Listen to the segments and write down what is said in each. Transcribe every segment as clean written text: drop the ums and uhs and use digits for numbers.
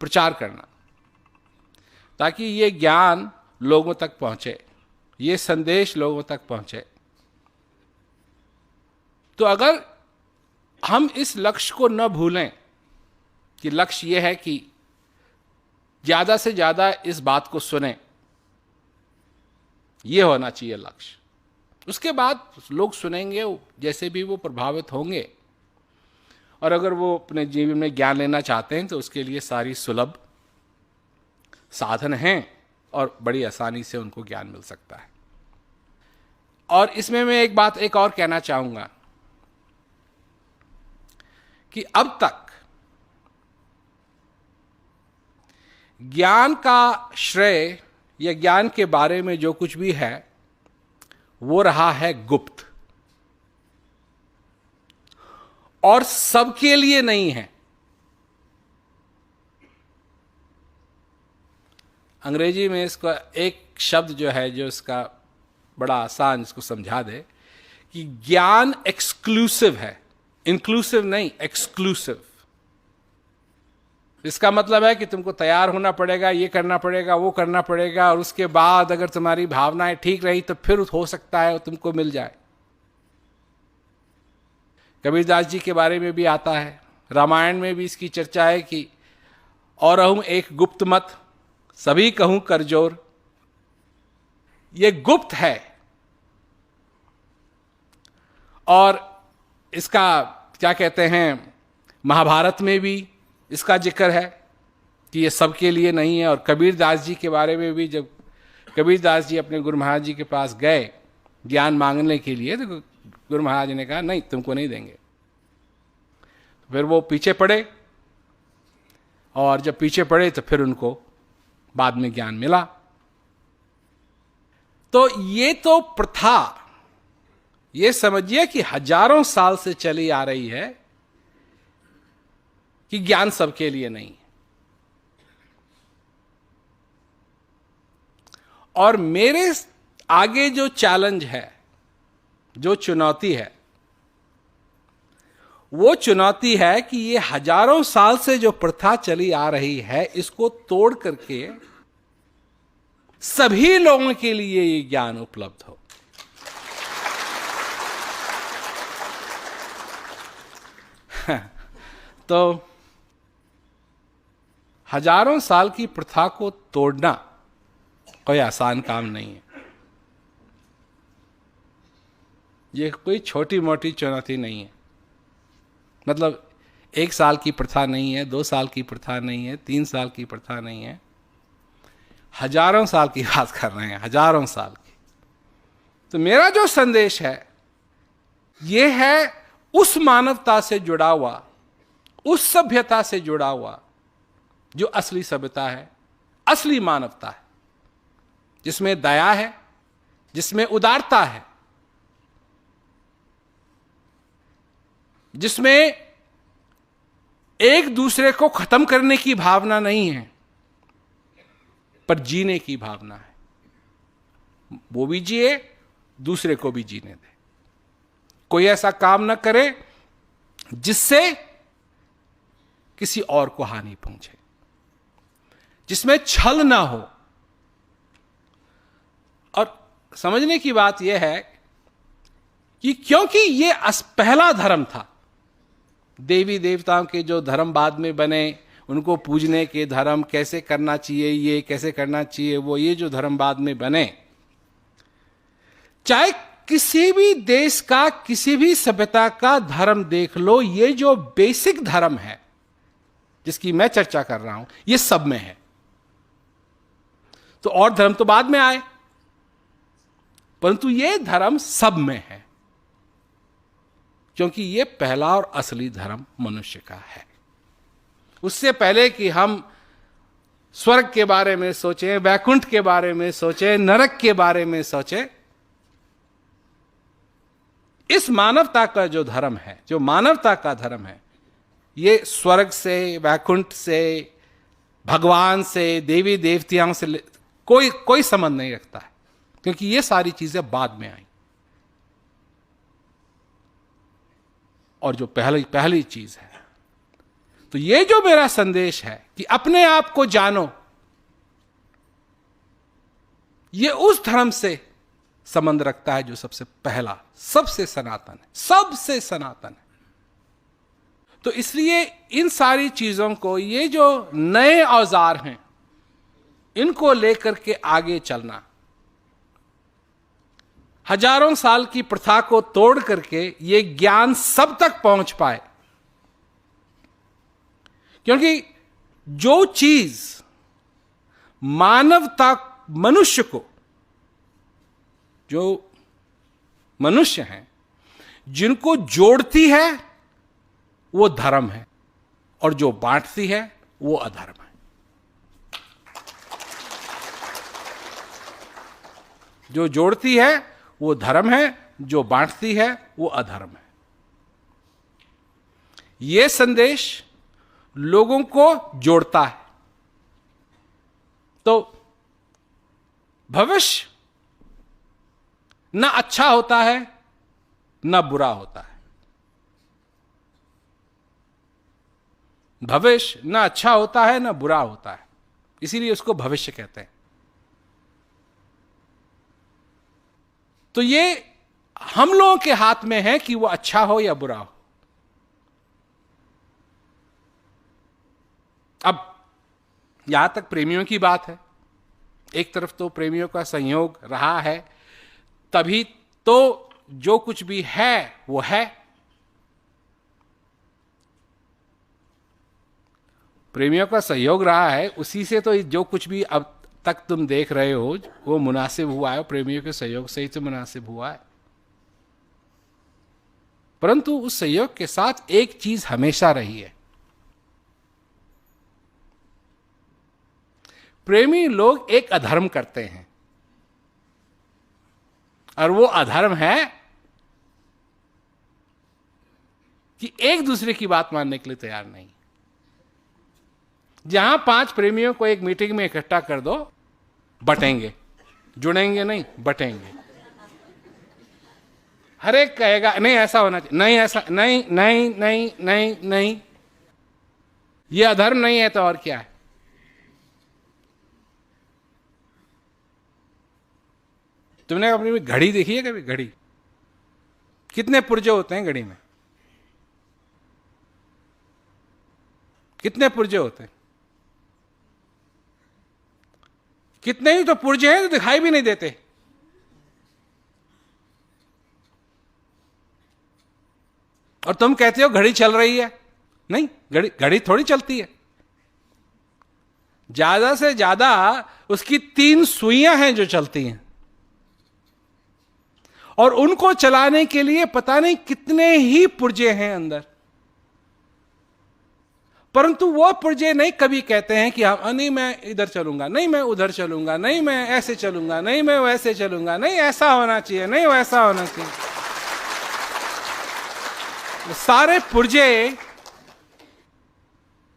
प्रचार करना, ताकि ये ज्ञान लोगों तक पहुंचे, ये संदेश लोगों तक पहुंचे। तो अगर हम इस लक्ष्य को न भूलें कि लक्ष्य ये है कि ज्यादा से ज्यादा इस बात को सुने, ये होना चाहिए लक्ष्य। उसके बाद लोग सुनेंगे, जैसे भी वो प्रभावित होंगे, और अगर वो अपने जीवन में ज्ञान लेना चाहते हैं तो उसके लिए सारी सुलभ साधन हैं और बड़ी आसानी से उनको ज्ञान मिल सकता है। और इसमें मैं एक बात एक और कहना चाहूंगा कि अब तक ज्ञान का श्रेय या ज्ञान के बारे में जो कुछ भी है वो रहा है गुप्त, और सबके लिए नहीं है। अंग्रेजी में इसका एक शब्द जो है जो इसका बड़ा आसान इसको समझा दे कि ज्ञान एक्सक्लूसिव है, इंक्लूसिव नहीं, एक्सक्लूसिव। इसका मतलब है कि तुमको तैयार होना पड़ेगा, ये करना पड़ेगा, वो करना पड़ेगा, और उसके बाद अगर तुम्हारी भावनाएं ठीक रही तो फिर हो सकता है तुमको मिल जाए। कबीरदास जी के बारे में भी आता है, रामायण में भी इसकी चर्चा है कि और रहूं एक गुप्त मत, सभी कहूं कर जोर। ये गुप्त है, और इसका क्या कहते हैं, महाभारत में भी इसका जिक्र है कि ये सबके लिए नहीं है। और कबीरदास जी के बारे में भी, जब कबीरदास जी अपने गुरु महाराज जी के पास गए ज्ञान मांगने के लिए, तो गुरु महाराज ने कहा नहीं, तुमको नहीं देंगे। फिर वो पीछे पड़े, और जब पीछे पड़े तो फिर उनको बाद में ज्ञान मिला। तो ये तो प्रथा, ये समझिए कि हजारों साल से चली आ रही है कि ज्ञान सबके लिए नहीं है। और मेरे आगे जो चैलेंज है, जो चुनौती है, वो चुनौती है कि ये हजारों साल से जो प्रथा चली आ रही है, इसको तोड़ करके सभी लोगों के लिए ये ज्ञान उपलब्ध हो। तो हजारों साल की प्रथा को तोड़ना कोई आसान काम नहीं है। ये कोई छोटी मोटी चुनौती नहीं है। मतलब 1 साल की प्रथा नहीं है, 2 साल की प्रथा नहीं है, 3 साल की प्रथा नहीं है, हजारों साल की बात कर रहे हैं, हजारों साल की। तो मेरा जो संदेश है ये है उस मानवता से जुड़ा हुआ, उस सभ्यता से जुड़ा हुआ जो असली सभ्यता है, असली मानवता है, जिसमें दया है, जिसमें उदारता है, जिसमें एक दूसरे को खत्म करने की भावना नहीं है, पर जीने की भावना है। वो भी जिए, दूसरे को भी जीने दे। कोई ऐसा काम न करे जिससे किसी और को हानि पहुंचे, जिसमें छल ना हो। और समझने की बात यह है कि क्योंकि ये पहला धर्म था, देवी देवताओं के जो धर्म बाद में बने, उनको पूजने के धर्म, कैसे करना चाहिए ये, कैसे करना चाहिए वो, ये जो धर्म बाद में बने, चाहे किसी भी देश का, किसी भी सभ्यता का धर्म देख लो, ये जो बेसिक धर्म है जिसकी मैं चर्चा कर रहा हूं, ये सब में है। तो और धर्म तो बाद में आए, परंतु ये धर्म सब में है, क्योंकि ये पहला और असली धर्म मनुष्य का है। उससे पहले कि हम स्वर्ग के बारे में सोचें, वैकुंठ के बारे में सोचें, नरक के बारे में सोचें, इस मानवता का जो धर्म है, जो मानवता का धर्म है, ये स्वर्ग से, वैकुंठ से, भगवान से, देवी देवताओं से कोई संबंध नहीं रखता है, क्योंकि ये सारी चीजें बाद में आई। और जो पहली चीज है तो ये जो मेरा संदेश है कि अपने आप को जानो, ये उस धर्म से संबंध रखता है जो सबसे पहला, सबसे सनातन है, सबसे सनातन है। तो इसलिए इन सारी चीजों को, ये जो नए औजार हैं, इनको लेकर के आगे चलना, हजारों साल की प्रथा को तोड़ करके ये ज्ञान सब तक पहुंच पाए। क्योंकि जो चीज मानवता, मनुष्य को, जो मनुष्य हैं, जिनको जोड़ती है वो धर्म है, और जो बांटती है वो अधर्म है। जो जोड़ती है वो धर्म है, जो बांटती है वो अधर्म है। ये संदेश लोगों को जोड़ता है। तो भविष्य ना अच्छा होता है ना बुरा होता है। भविष्य ना अच्छा होता है ना बुरा होता है, इसीलिए उसको भविष्य कहते हैं। तो ये हम लोगों के हाथ में है कि वो अच्छा हो या बुरा हो। अब यहां तक प्रेमियों की बात है। एक तरफ तो प्रेमियों का संयोग रहा है, तभी तो जो कुछ भी है वो है। प्रेमियों का सहयोग रहा है, उसी से तो जो कुछ भी अब तक तुम देख रहे हो वो मुनासिब हुआ है, प्रेमियों के सहयोग से ही तो मुनासिब हुआ है। परंतु उस सहयोग के साथ एक चीज हमेशा रही है, प्रेमी लोग एक अधर्म करते हैं, और वो अधर्म है कि एक दूसरे की बात मानने के लिए तैयार नहीं। जहां 5 प्रेमियों को एक मीटिंग में इकट्ठा कर दो, बटेंगे, जुड़ेंगे नहीं, बटेंगे। हर एक कहेगा नहीं ऐसा होना चाहिए, नहीं ऐसा, नहीं नहीं नहीं नहीं नहीं, ये अधर्म नहीं है तो और क्या है। तुमने अपनी घड़ी देखी है कभी? घड़ी कितने पुर्जे होते हैं घड़ी में? कितने पुर्जे होते हैं? कितने ही तो पुर्जे हैं तो दिखाई भी नहीं देते। और तुम कहते हो घड़ी चल रही है। नहीं, घड़ी थोड़ी चलती है। ज्यादा से ज्यादा उसकी 3 सुइयां हैं जो चलती हैं, और उनको चलाने के लिए पता नहीं कितने ही पुर्जे हैं अंदर। परंतु वो पुर्जे नहीं कभी कहते हैं कि हाँ नहीं मैं इधर चलूंगा, नहीं मैं उधर चलूंगा, नहीं मैं ऐसे चलूंगा, नहीं मैं वैसे चलूंगा, नहीं ऐसा होना चाहिए, नहीं वैसा होना चाहिए। सारे पुर्जे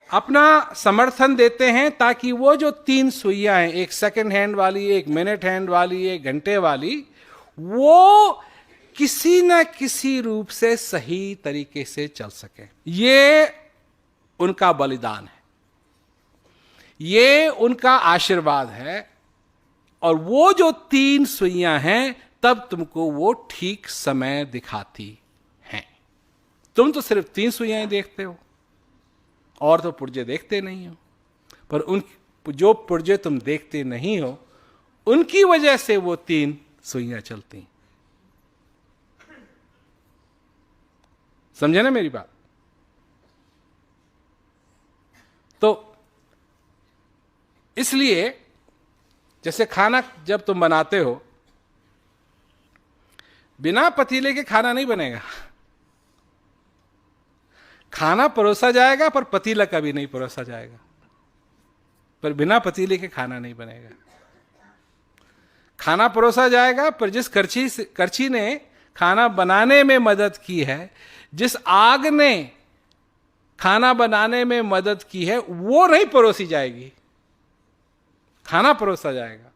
अपना समर्थन देते हैं ताकि वो जो 3 सुइयां हैं, एक सेकंड हैंड वाली, एक मिनट हैंड वाली, एक घंटे वाली, वो किसी न किसी रूप से सही तरीके से चल सके। ये उनका बलिदान है, ये उनका आशीर्वाद है। और वो जो 3 सुइयां हैं तब तुमको वो ठीक समय दिखाती हैं। तुम तो सिर्फ 3 सुइयां देखते हो, और तो पुर्जे देखते नहीं हो। पर उन जो पुर्जे तुम देखते नहीं हो, उनकी वजह से वो 3 सुइयां चलती। समझे ना मेरी बात? तो इसलिए जैसे खाना जब तुम बनाते हो, बिना पतीले के खाना नहीं बनेगा। खाना परोसा जाएगा पर पतीला कभी नहीं परोसा जाएगा, पर बिना पतीले के खाना नहीं बनेगा। खाना परोसा जाएगा पर जिस करछी ने खाना बनाने में मदद की है, जिस आग ने खाना बनाने में मदद की है, वो नहीं परोसी जाएगी, खाना परोसा जाएगा।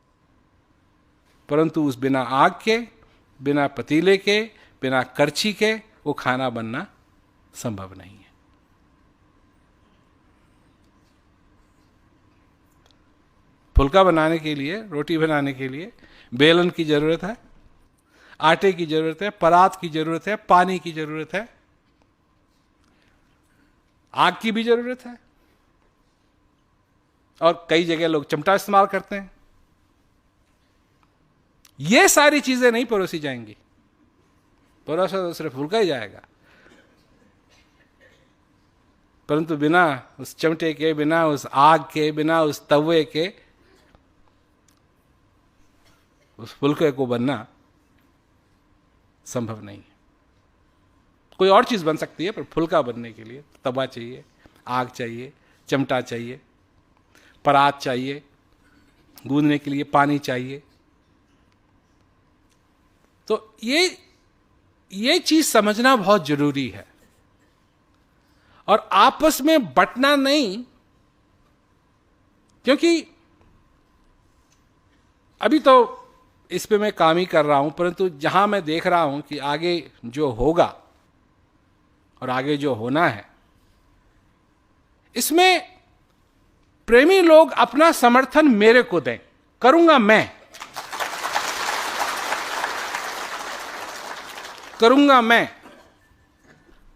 परंतु उस बिना आग के, बिना पतीले के, बिना करछी के वो खाना बनना संभव नहीं है। फुलका बनाने के लिए, रोटी बनाने के लिए बेलन की जरूरत है, आटे की जरूरत है, परात की जरूरत है, पानी की जरूरत है, आग की भी जरूरत है, और कई जगह लोग चिमटा इस्तेमाल करते हैं। ये सारी चीजें नहीं परोसी जाएंगी, परोसा तो सिर्फ फुलका ही जाएगा। परंतु बिना उस चिमटे के, बिना उस आग के, बिना उस तवे के उस फुलके को बनना संभव नहीं है। कोई और चीज बन सकती है, पर फुलका बनने के लिए तवा चाहिए, आग चाहिए, चिमटा चाहिए, परात चाहिए, गूंदने के लिए पानी चाहिए। तो ये चीज समझना बहुत जरूरी है। और आपस में बंटना नहीं, क्योंकि अभी तो इस पे मैं काम ही कर रहा हूं, परंतु जहां मैं देख रहा हूं कि आगे जो होगा और आगे जो होना है, इसमें प्रेमी लोग अपना समर्थन मेरे को दें, करूंगा मैं।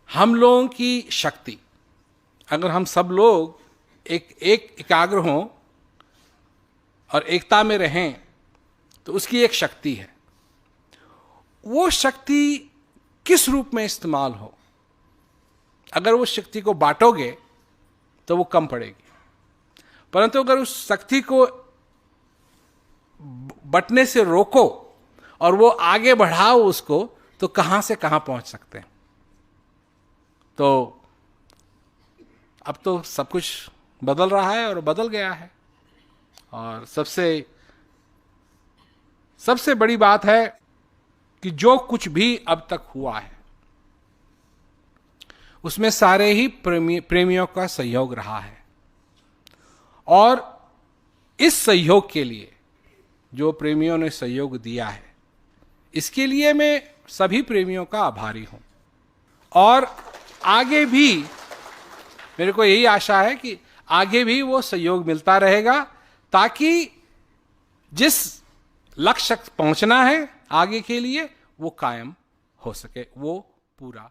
हम लोगों की शक्ति, अगर हम सब लोग एक एकाग्र हों और एकता में रहें, तो उसकी एक शक्ति है। वो शक्ति किस रूप में इस्तेमाल हो, अगर उस शक्ति को बांटोगे तो वो कम पड़ेगी, परंतु अगर उस शक्ति को बंटने से रोको और वो आगे बढ़ाओ उसको, तो कहां से कहां पहुंच सकते हैं। तो अब तो सब कुछ बदल रहा है और बदल गया है, और सबसे बड़ी बात है कि जो कुछ भी अब तक हुआ है उसमें सारे ही प्रेमियों का सहयोग रहा है। और इस सहयोग के लिए जो प्रेमियों ने सहयोग दिया है, इसके लिए मैं सभी प्रेमियों का आभारी हूं। और आगे भी मेरे को यही आशा है कि आगे भी वो सहयोग मिलता रहेगा, ताकि जिस लक्ष्य पहुंचना है आगे के लिए, वो कायम हो सके, वो पूरा